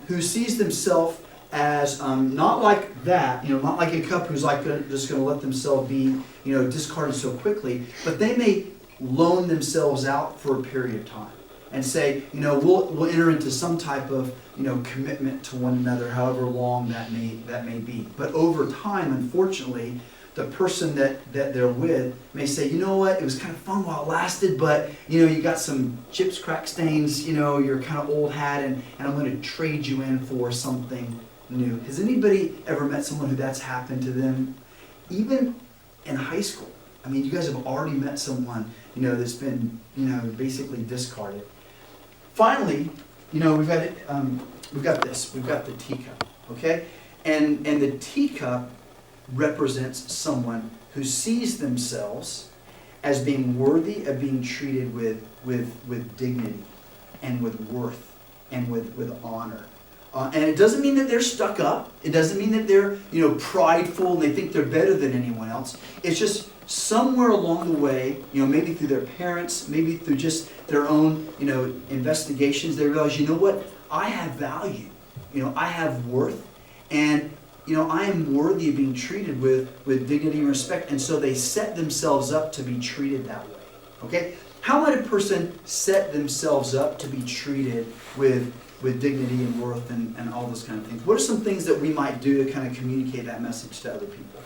who sees themselves as not like that, you know, not like a cup who's like just going to let themselves be, you know, discarded so quickly, but they may loan themselves out for a period of time and say, you know, we'll enter into some type of, you know, commitment to one another, however long that may be. But over time, unfortunately, the person that they're with may say, you know what, it was kind of fun while it lasted, but, you know, you got some chips, crack stains, you know, you're kind of old hat, and I'm going to trade you in for something new. Has anybody ever met someone who that's happened to them? Even in high school. I mean, you guys have already met someone, you know, that's been, you know, basically discarded. Finally, you know, we've got the teacup, okay? And the teacup represents someone who sees themselves as being worthy of being treated with dignity and with worth and with honor. And it doesn't mean that they're stuck up. It doesn't mean that they're, you know, prideful and they think they're better than anyone else. It's just somewhere along the way, you know, maybe through their parents, maybe through just their own, you know, investigations, they realize, you know what, I have value. You know, I have worth, and, you know, I am worthy of being treated with dignity and respect. And so they set themselves up to be treated that way. Okay? How might a person set themselves up to be treated with dignity and worth and all those kind of things? What are some things that we might do to kind of communicate that message to other people?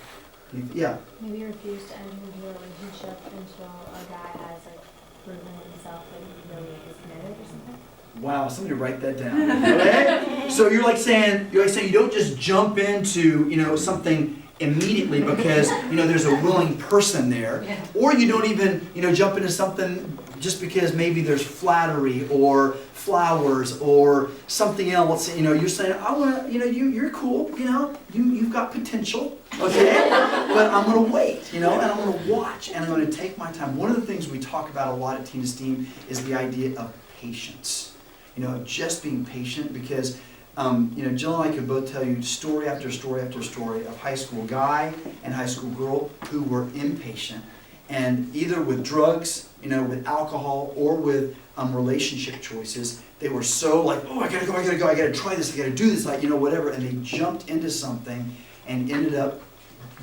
Yeah. Maybe refuse to enter into a relationship until a guy has like proven himself that he really is committed or something. Wow, somebody write that down. Okay? So you're like saying you don't just jump into, you know, something immediately because, you know, there's a willing person there, or you don't even, you know, jump into something just because maybe there's flattery or flowers or something else. You know, you're saying, I want to, you know, you're cool, you know, you've got potential, okay? But I'm going to wait, you know, and I'm going to watch, and I'm going to take my time. One of the things we talk about a lot at Teen Esteem is the idea of patience. You know, just being patient, because, you know, Jill and I could both tell you story after story after story of high school guy and high school girl who were impatient, and either with drugs, you know, with alcohol, or with relationship choices, they were so like, oh, I gotta go, I gotta try this, I gotta do this, like, you know, whatever, and they jumped into something and ended up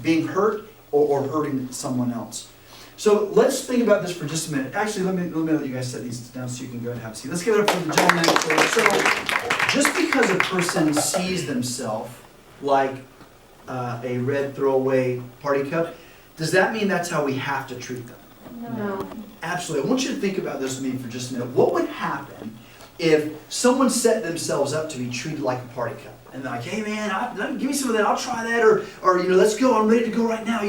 being hurt or hurting someone else. So let's think about this for just a minute. Actually, let me let you guys set these down so you can go and have a seat. Let's give it up for the gentleman. So just because a person sees themselves like a red throwaway party cup, does that mean that's how we have to treat them? No. Absolutely. I want you to think about this with me for just a minute. What would happen if someone set themselves up to be treated like a party cup? And they're like, hey man, give me some of that, I'll try that, or let's go, I'm ready to go right now.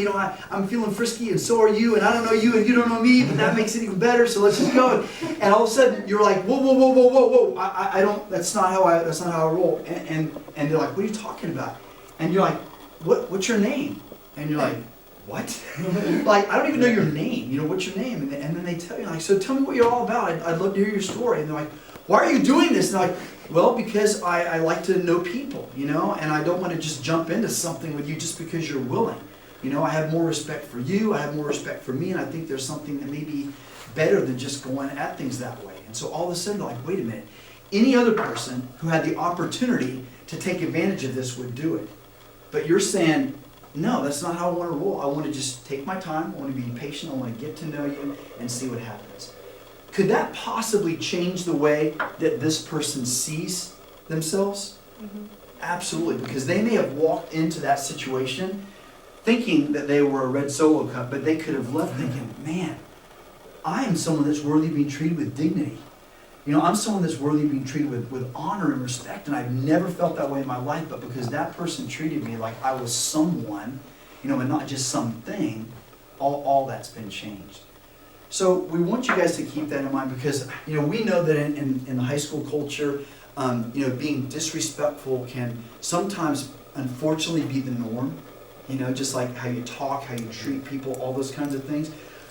I'm feeling frisky and so are you, and I don't know you and you don't know me, but that makes it even better, so let's just go. And all of a sudden you're like, whoa, I don't, that's not how I roll. And they're like, what are you talking about? And you're like, what's your name? And you're like, what? Like, I don't even know your name, what's your name? And then they tell you, like, so tell me what you're all about, I'd love to hear your story. And they're like, why are you doing this? And they're like, well, because I like to know people, and I don't want to just jump into something with you just because you're willing. I have more respect for you, I have more respect for me, and I think there's something that may be better than just going at things that way. And so all of a sudden they're like, wait a minute, any other person who had the opportunity to take advantage of this would do it. But you're saying, no, that's not how I want to roll. I want to just take my time, I want to be patient, I want to get to know you and see what happens. Could that possibly change the way that this person sees themselves? Mm-hmm. Absolutely, because they may have walked into that situation thinking that they were a red Solo cup, but they could have left thinking, man, I am someone that's worthy of being treated with dignity. I'm someone that's worthy of being treated with honor and respect, and I've never felt that way in my life, but because that person treated me like I was someone, and not just something, all that's been changed. So we want you guys to keep that in mind because, we know that in the high school culture, being disrespectful can sometimes, unfortunately, be the norm. Just like how you talk, how you treat people, all those kinds of things.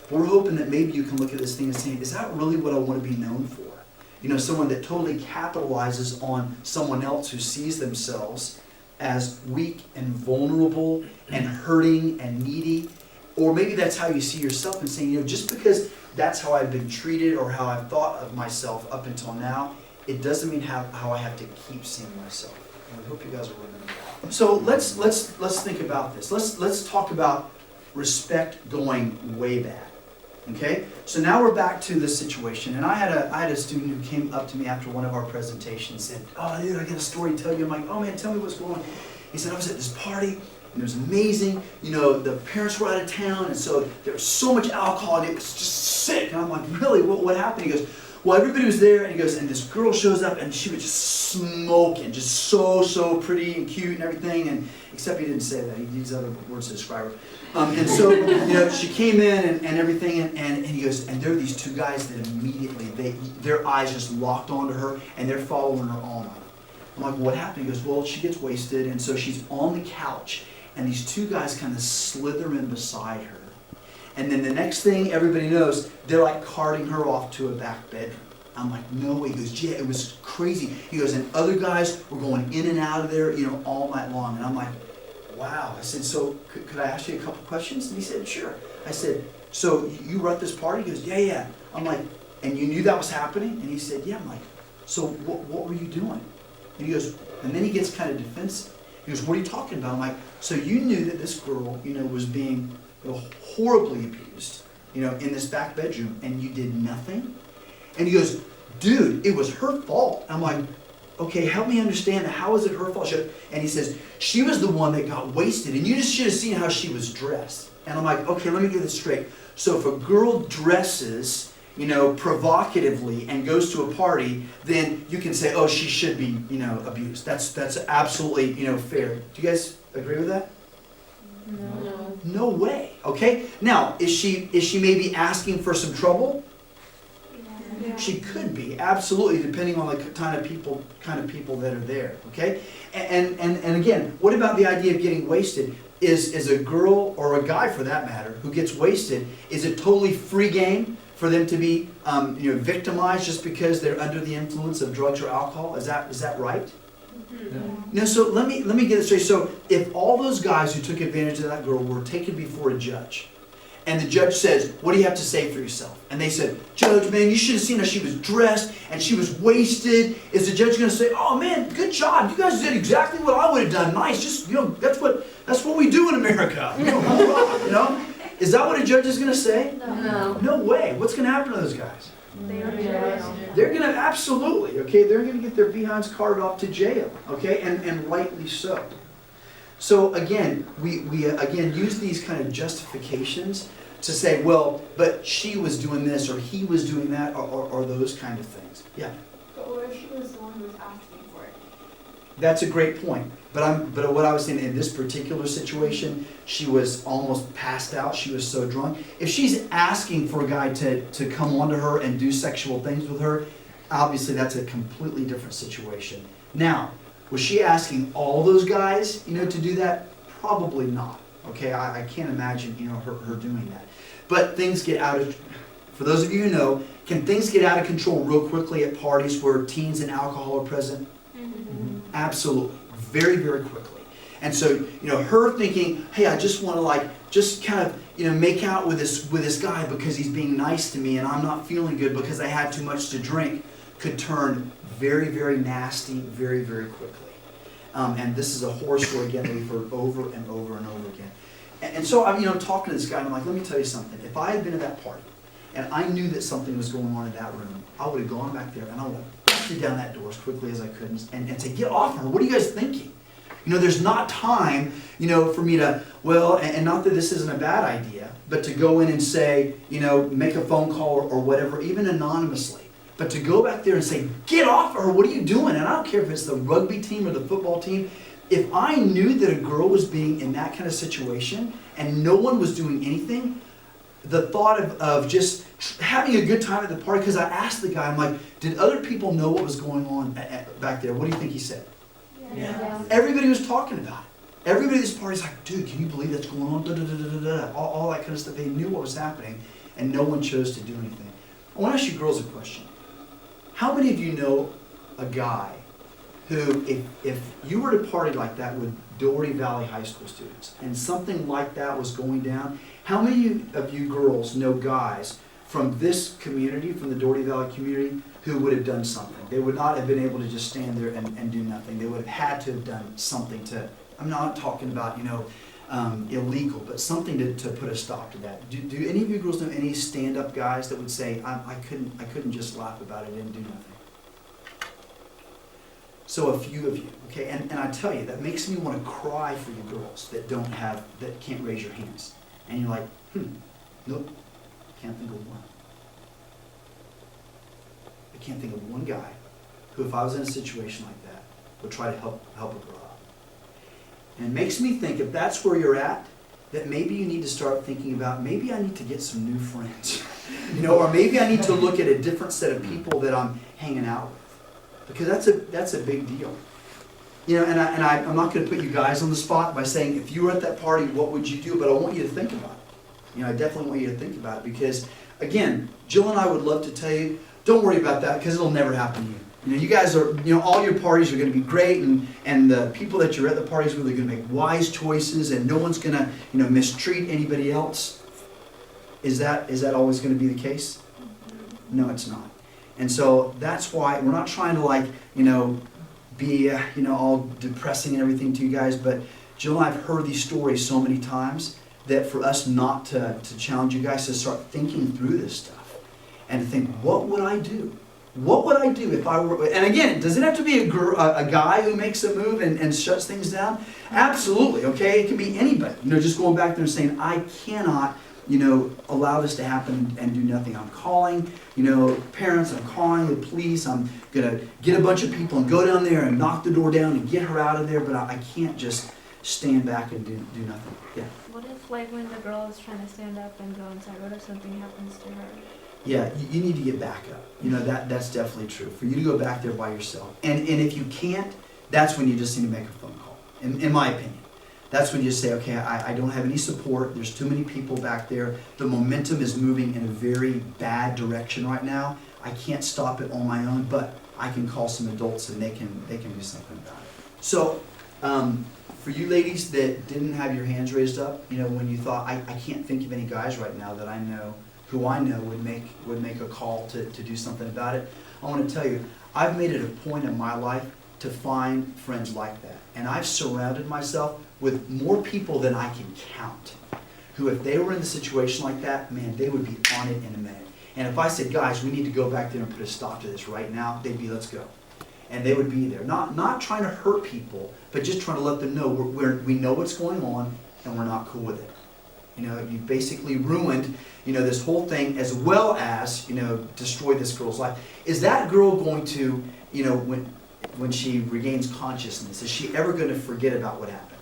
But we're hoping that maybe you can look at this thing and say, is that really what I want to be known for? Someone that totally capitalizes on someone else who sees themselves as weak and vulnerable and hurting and needy. Or maybe that's how you see yourself and saying, just because that's how I've been treated or how I've thought of myself up until now, it doesn't mean how I have to keep seeing myself. And we hope you guys are remembering that. So let's think about this. Let's talk about respect going way back. Okay? So now we're back to this situation. And I had a student who came up to me after one of our presentations and said, oh dude, I got a story to tell you. I'm like, oh man, tell me what's going on. He said, I was at this party. And it was amazing, the parents were out of town, and so there was so much alcohol, and it was just sick. And I'm like, really, what happened? He goes, well, everybody was there, and he goes, and this girl shows up, and she was just smoking, just so pretty and cute and everything, and except he didn't say that, he used other words to describe her. And so, she came in and everything, and he goes, and there are these two guys that immediately, their eyes just locked onto her, and they're following her all night. I'm like, what happened? He goes, well, she gets wasted, and so she's on the couch, and these two guys kind of slither in beside her. And then the next thing everybody knows, they're like carting her off to a back bedroom. I'm like, no way. He goes, yeah, it was crazy. He goes, and other guys were going in and out of there, all night long. And I'm like, wow. I said, so could I ask you a couple questions? And he said, sure. I said, so you were at this party? He goes, yeah. I'm like, and you knew that was happening? And he said, yeah. I'm like, so what were you doing? And he goes, and then he gets kind of defensive. He goes, what are you talking about? I'm like, so you knew that this girl, was being horribly abused, in this back bedroom, and you did nothing? And he goes, dude, it was her fault. I'm like, okay, help me understand that. How is it her fault? And he says, she was the one that got wasted, and you just should have seen how she was dressed. And I'm like, okay, let me get this straight. So if a girl dresses, provocatively and goes to a party, then you can say, oh, she should be, abused. That's absolutely, fair. Do you guys agree with that? No. No way. Okay. Now, is she maybe asking for some trouble? Yeah. She could be, absolutely, depending on the kind of people that are there. Okay. And again, what about the idea of getting wasted? Is a girl or a guy, for that matter, who gets wasted, is it totally free game for them to be victimized just because they're under the influence of drugs or alcohol? Is that right? Mm-hmm. No. So let me get it straight. So if all those guys who took advantage of that girl were taken before a judge, and the judge says, what do you have to say for yourself? And they said, Judge, man, you should have seen how she was dressed and she was wasted. Is the judge going to say, oh man, good job. You guys did exactly what I would have done. Nice. Just, that's what we do in America. Is that what a judge is going to say? No. No way. What's going to happen to those guys? They are arrested. They're going to, absolutely, okay, they're going to get their behinds carted off to jail, okay, and rightly so. So again, we again use these kind of justifications to say, well, but she was doing this or he was doing that or those kind of things. Yeah. But what if she was the one who was asking for it? that's a great point. But what I was saying, in this particular situation, she was almost passed out. She was so drunk. If she's asking for a guy to come onto her and do sexual things with her, obviously that's a completely different situation. Now, was she asking all those guys, to do that? Probably not. Okay, I can't imagine, her doing that. But things get out of, for those of you who know, can things get out of control real quickly at parties where teens and alcohol are present? Mm-hmm. Absolutely. Very, very quickly. And so, her thinking, hey, I just want to just kind of, make out with this guy because he's being nice to me and I'm not feeling good because I had too much to drink, could turn very, very nasty very, very quickly. And this is a horror story, again, that we've heard over and over and over again. And so I'm, talking to this guy and I'm like, let me tell you something. If I had been at that party and I knew that something was going on in that room, I would have gone back there and I would have busted down that door as quickly as I could and to get off her. What are you guys thinking? There's not time, for me to, and not that this isn't a bad idea, but to go in and say, make a phone call or whatever, even anonymously. But to go back there and say, get off her, what are you doing? And I don't care if it's the rugby team or the football team. If I knew that a girl was being in that kind of situation and no one was doing anything, the thought of just having a good time at the party, because I asked the guy, I'm like, did other people know what was going on back there? What do you think he said? Yeah. Everybody was talking about it. Everybody at this party's like, dude, can you believe that's going on? Da, da, da, da, da, da. All that kind of stuff. They knew what was happening, and no one chose to do anything. I want to ask you girls a question. How many of you know a guy who, if you were to party like that with Doherty Valley High School students, and something like that was going down, how many of you girls know guys from this community, from the Doherty Valley community, who would have done something? They would not have been able to just stand there and do nothing. They would have had to have done something to, I'm not talking about, illegal, but something to put a stop to that. Do any of you girls know any stand-up guys that would say, I couldn't just laugh about it and do nothing? So a few of you, okay, and I tell you, that makes me want to cry for you girls that can't raise your hands. And you're like, nope, can't think of one. I can't think of one guy who, if I was in a situation like that, would try to help a girl out. And it makes me think, if that's where you're at, that maybe you need to start thinking about, maybe I need to get some new friends. Or maybe I need to look at a different set of people that I'm hanging out with. Because that's a big deal. And I'm not going to put you guys on the spot by saying, if you were at that party, what would you do? But I want you to think about it. I definitely want you to think about it because, again, Jill and I would love to tell you, don't worry about that because it'll never happen to you. You guys are, all your parties are going to be great, and the people that you're at the parties with are going to make wise choices, and no one's going to, mistreat anybody else. Is that always going to be the case? No, it's not. And so that's why we're not trying to be, all depressing and everything to you guys, but Jill and I have heard these stories so many times that for us not to challenge you guys to start thinking through this stuff and to think, what would I do? What would I do if I were, and again, does it have to be a guy who makes a move and shuts things down? Absolutely, okay? It can be anybody. Just going back there and saying, I cannot, allow this to happen and do nothing. I'm calling, parents, I'm calling the police, I'm going to get a bunch of people and go down there and knock the door down and get her out of there, but I can't just stand back and do nothing. Yeah. What if, when the girl is trying to stand up and go inside, what if something happens to her? Yeah, you need to get back up. That's definitely true. For you to go back there by yourself. And if you can't, that's when you just need to make a phone call, in my opinion. That's when you say, okay, I don't have any support. There's too many people back there. The momentum is moving in a very bad direction right now. I can't stop it on my own, but I can call some adults and they can do something about it. So, for you ladies that didn't have your hands raised up, when you thought, I can't think of any guys right now that I know who I know would make a call to do something about it, I want to tell you, I've made it a point in my life to find friends like that. And I've surrounded myself with more people than I can count, who if they were in a situation like that, man, they would be on it in a minute. And if I said, guys, we need to go back there and put a stop to this right now, they'd be, let's go. And they would be there. Not trying to hurt people, but just trying to let them know we know what's going on and we're not cool with it. You've basically ruined, this whole thing as well as, destroy this girl's life. Is that girl going to, when she regains consciousness, is she ever going to forget about what happened?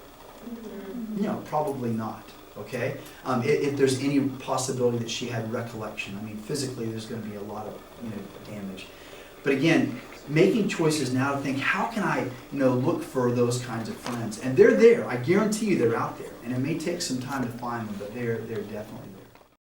No, probably not. Okay? If there's any possibility that she had recollection, I mean, physically there's going to be a lot of damage. But again, making choices now to think, how can I look for those kinds of friends? And they're there. I guarantee you they're out there. And it may take some time to find them, but they're definitely